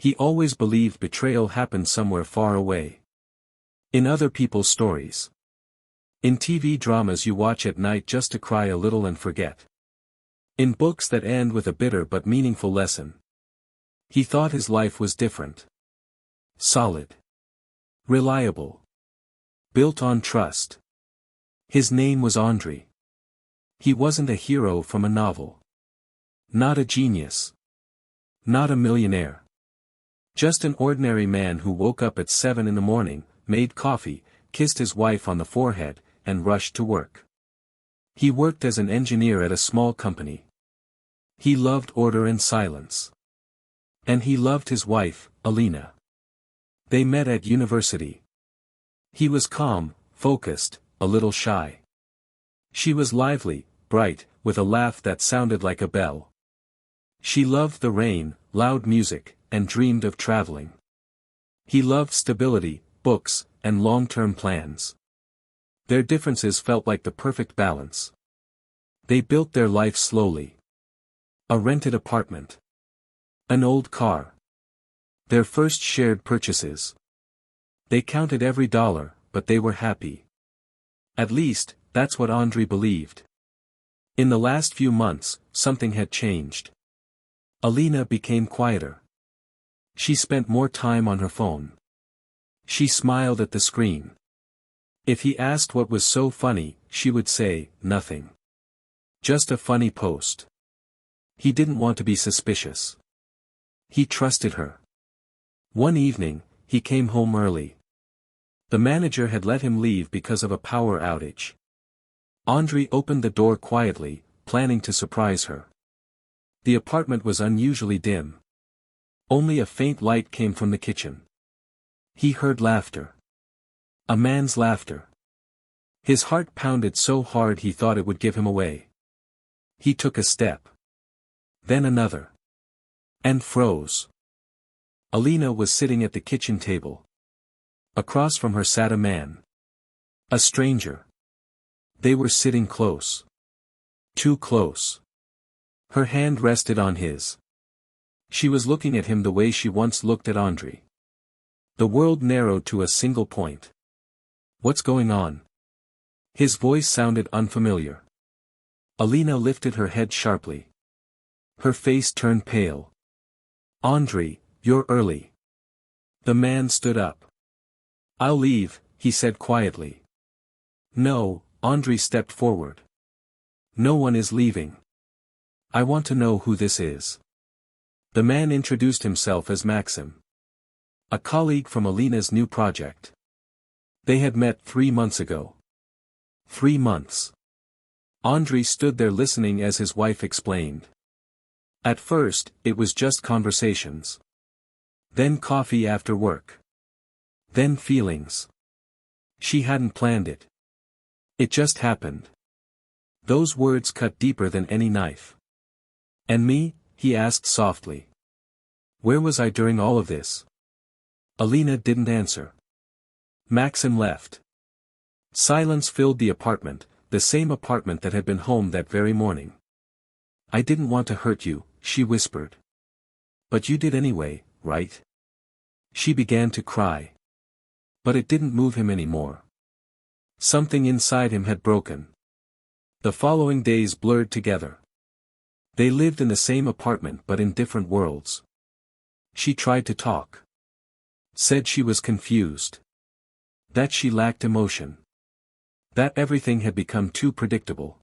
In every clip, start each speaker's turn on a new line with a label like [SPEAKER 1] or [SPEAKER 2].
[SPEAKER 1] He always believed betrayal happened somewhere far away. In other people's stories. In TV dramas you watch at night just to cry a little and forget. In books that end with a bitter but meaningful lesson. He thought his life was different. Solid. Reliable. Built on trust. His name was Andre. He wasn't a hero from a novel. Not a genius. Not a millionaire. Just an ordinary man who woke up at 7 in the morning, made coffee, kissed his wife on the forehead, and rushed to work. He worked as an engineer at a small company. He loved order and silence. And he loved his wife, Alina. They met at university. He was calm, focused, a little shy. She was lively, bright, with a laugh that sounded like a bell. She loved the rain, loud music, and dreamed of traveling. He loved stability, books, and long-term plans. Their differences felt like the perfect balance. They built their life slowly. A rented apartment. An old car. Their first shared purchases. They counted every dollar, but they were happy. At least, that's what Andre believed. In the last few months, something had changed. Alina became quieter. She spent more time on her phone. She smiled at the screen. If he asked what was so funny, she would say, nothing. Just a funny post. He didn't want to be suspicious. He trusted her. One evening, he came home early. The manager had let him leave because of a power outage. Andre opened the door quietly, planning to surprise her. The apartment was unusually dim. Only a faint light came from the kitchen. He heard laughter. A man's laughter. His heart pounded so hard he thought it would give him away. He took a step. Then another. And froze. Alina was sitting at the kitchen table. Across from her sat a man. A stranger. They were sitting close. Too close. Her hand rested on his. She was looking at him the way she once looked at Andre. The world narrowed to a single point. What's going on? His voice sounded unfamiliar. Alina lifted her head sharply. Her face turned pale. Andre, you're early. The man stood up. I'll leave, he said quietly. No, Andre stepped forward. No one is leaving. I want to know who this is. The man introduced himself as Maxim. A colleague from Alina's new project. They had met 3 months ago. 3 months. Andre stood there listening as his wife explained. At first, it was just conversations. Then coffee after work. Then feelings. She hadn't planned it. It just happened. Those words cut deeper than any knife. And me? He asked softly. Where was I during all of this? Alina didn't answer. Maxim left. Silence filled the apartment, the same apartment that had been home that very morning. I didn't want to hurt you, she whispered. But you did anyway, right? She began to cry. But it didn't move him anymore. Something inside him had broken. The following days blurred together. They lived in the same apartment but in different worlds. She tried to talk. Said she was confused. That she lacked emotion. That everything had become too predictable.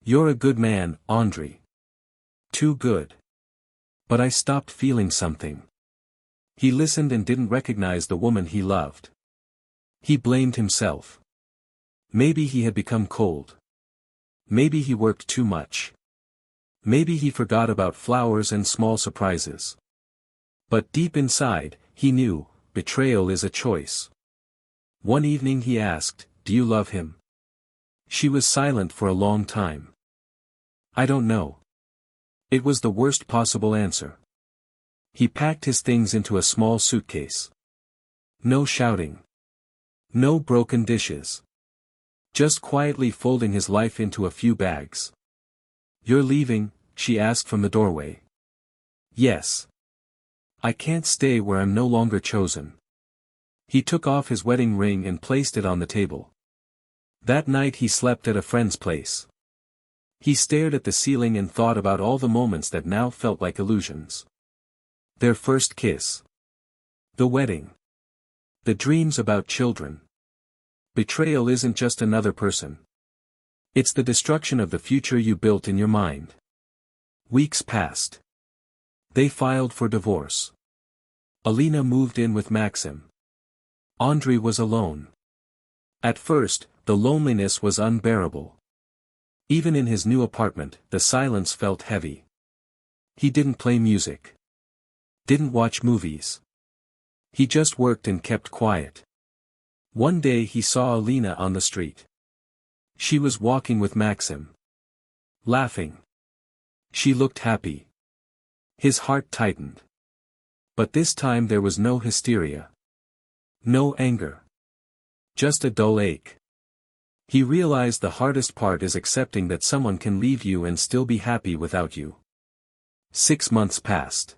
[SPEAKER 1] You're a good man, Andre. Too good. But I stopped feeling something. He listened and didn't recognize the woman he loved. He blamed himself. Maybe he had become cold. Maybe he worked too much. Maybe he forgot about flowers and small surprises. But deep inside, he knew, betrayal is a choice. One evening he asked, do you love him? She was silent for a long time. I don't know. It was the worst possible answer. He packed his things into a small suitcase. No shouting. No broken dishes. Just quietly folding his life into a few bags. You're leaving? She asked from the doorway. Yes. I can't stay where I'm no longer chosen. He took off his wedding ring and placed it on the table. That night he slept at a friend's place. He stared at the ceiling and thought about all the moments that now felt like illusions. Their first kiss. The wedding. The dreams about children. Betrayal isn't just another person. It's the destruction of the future you built in your mind. Weeks passed. They filed for divorce. Alina moved in with Maxim. Andrei was alone. At first, the loneliness was unbearable. Even in his new apartment, the silence felt heavy. He didn't play music. Didn't watch movies. He just worked and kept quiet. One day he saw Alina on the street. She was walking with Maxim. Laughing. She looked happy. His heart tightened. But this time there was no hysteria. No anger. Just a dull ache. He realized the hardest part is accepting that someone can leave you and still be happy without you. 6 months passed.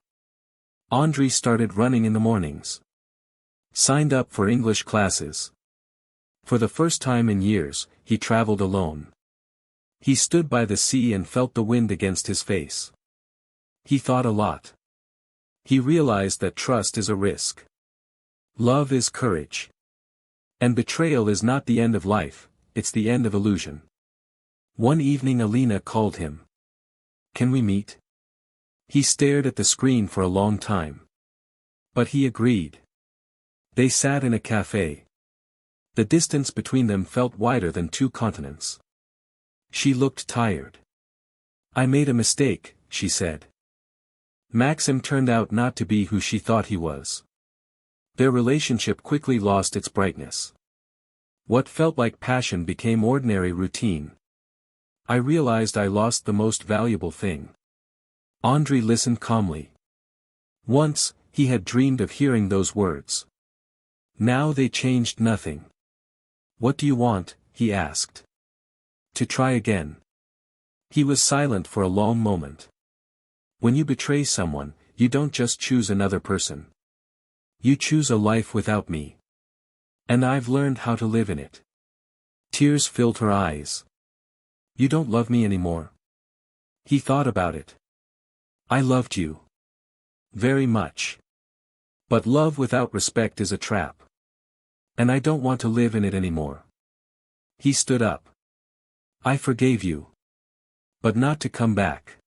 [SPEAKER 1] Andrei started running in the mornings. Signed up for English classes. For the first time in years, he traveled alone. He stood by the sea and felt the wind against his face. He thought a lot. He realized that trust is a risk. Love is courage. And betrayal is not the end of life, it's the end of illusion. One evening Alina called him. Can we meet? He stared at the screen for a long time. But he agreed. They sat in a cafe. The distance between them felt wider than 2 continents. She looked tired. I made a mistake, she said. Maxim turned out not to be who she thought he was. Their relationship quickly lost its brightness. What felt like passion became ordinary routine. I realized I lost the most valuable thing. Andrei listened calmly. Once, he had dreamed of hearing those words. Now they changed nothing. What do you want? He asked. To try again. He was silent for a long moment. When you betray someone, you don't just choose another person. You choose a life without me. And I've learned how to live in it. Tears filled her eyes. You don't love me anymore. He thought about it. I loved you. Very much. But love without respect is a trap. And I don't want to live in it anymore. He stood up. I forgave you. But not to come back.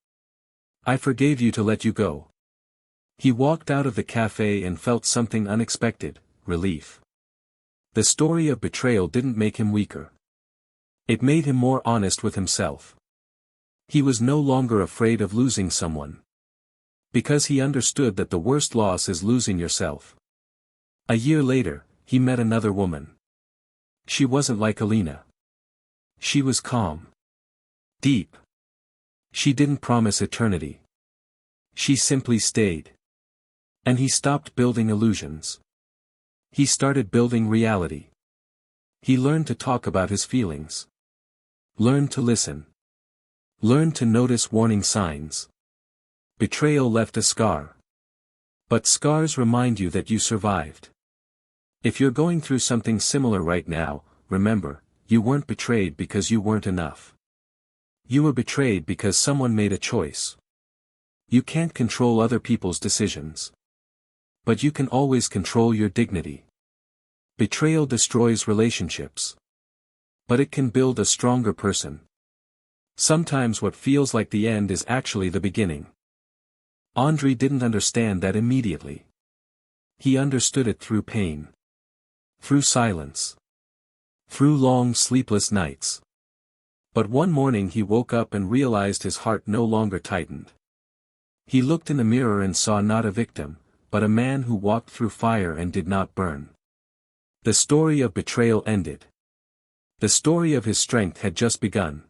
[SPEAKER 1] I forgave you to let you go. He walked out of the cafe and felt something unexpected, relief. The story of betrayal didn't make him weaker. It made him more honest with himself. He was no longer afraid of losing someone. Because he understood that the worst loss is losing yourself. A year later, he met another woman. She wasn't like Alina. She was calm. Deep. She didn't promise eternity. She simply stayed. And he stopped building illusions. He started building reality. He learned to talk about his feelings. Learned to listen. Learned to notice warning signs. Betrayal left a scar. But scars remind you that you survived. If you're going through something similar right now, remember, you weren't betrayed because you weren't enough. You were betrayed because someone made a choice. You can't control other people's decisions. But you can always control your dignity. Betrayal destroys relationships. But it can build a stronger person. Sometimes what feels like the end is actually the beginning. Andrei didn't understand that immediately. He understood it through pain. Through silence. Through long sleepless nights. But one morning he woke up and realized his heart no longer tightened. He looked in the mirror and saw not a victim, but a man who walked through fire and did not burn. The story of betrayal ended. The story of his strength had just begun.